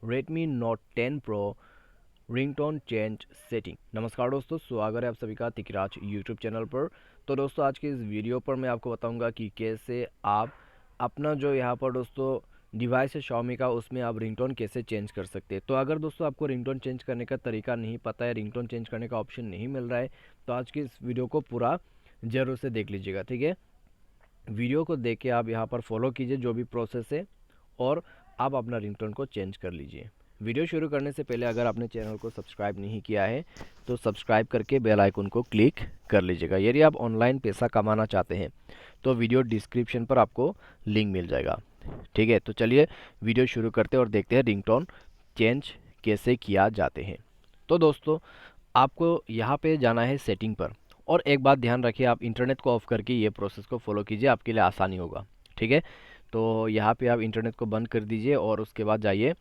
Redmi Note 10 Pro ringtone change setting. नमस्कार दोस्तों, स्वागत है आप सभी का तिकराज यूट्यूब चैनल पर। तो दोस्तों, आज के इस वीडियो पर मैं आपको बताऊंगा कि कैसे आप अपना जो यहाँ पर दोस्तों डिवाइस है Xiaomi का, उसमें आप रिंगटोन कैसे चेंज कर सकते हैं। तो अगर दोस्तों आपको रिंगटोन चेंज करने का तरीका नहीं पता है, रिंगटोन चेंज करने का ऑप्शन नहीं मिल रहा है, तो आज के इस वीडियो को पूरा ज़रूर से देख लीजिएगा, ठीक है। वीडियो को देख के आप यहाँ पर फॉलो कीजिए जो भी प्रोसेस है, और आप अपना रिंगटोन को चेंज कर लीजिए। वीडियो शुरू करने से पहले अगर आपने चैनल को सब्सक्राइब नहीं किया है तो सब्सक्राइब करके बेल आइकन को क्लिक कर लीजिएगा। यदि आप ऑनलाइन पैसा कमाना चाहते हैं तो वीडियो डिस्क्रिप्शन पर आपको लिंक मिल जाएगा, ठीक है। तो चलिए वीडियो शुरू करते हैं और देखते हैं रिंगटोन चेंज कैसे किया जाते हैं। तो दोस्तों, आपको यहाँ पे जाना है सेटिंग पर, और एक बात ध्यान रखिए, आप इंटरनेट को ऑफ करके ये प्रोसेस को फॉलो कीजिए, आपके लिए आसानी होगा, ठीक है। तो यहाँ पे आप इंटरनेट को बंद कर दीजिए और उसके बाद जाइए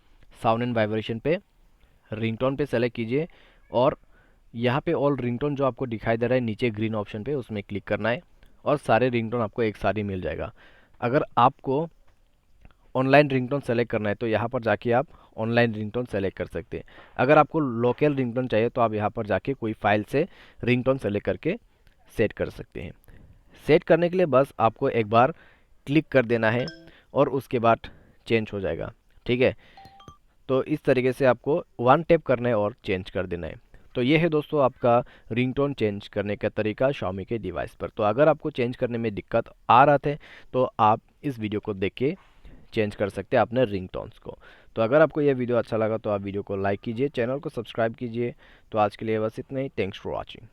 साउंड एंड वाइब्रेशन पे, रिंगटोन पे सेलेक्ट कीजिए, और यहाँ पे ऑल रिंगटोन जो आपको दिखाई दे रहा है नीचे ग्रीन ऑप्शन पे, उसमें क्लिक करना है और सारे रिंगटोन आपको एक साथ ही मिल जाएगा। अगर आपको ऑनलाइन रिंगटोन सेलेक्ट करना है तो यहाँ पर जाके आप ऑनलाइन रिंगटोन सेलेक्ट कर सकते हैं। अगर आपको लोकल रिंगटोन चाहिए तो आप यहाँ पर जाके कोई फाइल से रिंगटोन सेलेक्ट करके सेट कर सकते हैं। सेट करने के लिए बस आपको एक बार क्लिक कर देना है और उसके बाद चेंज हो जाएगा, ठीक है। तो इस तरीके से आपको वन टैप करना है और चेंज कर देना है। तो ये है दोस्तों आपका रिंगटोन चेंज करने का तरीका Xiaomi के डिवाइस पर। तो अगर आपको चेंज करने में दिक्कत आ रहा था तो आप इस वीडियो को देख के चेंज कर सकते हैं अपने रिंगटोन्स को। तो अगर आपको यह वीडियो अच्छा लगा तो आप वीडियो को लाइक कीजिए, चैनल को सब्सक्राइब कीजिए। तो आज के लिए बस इतना ही। Thanks for watching.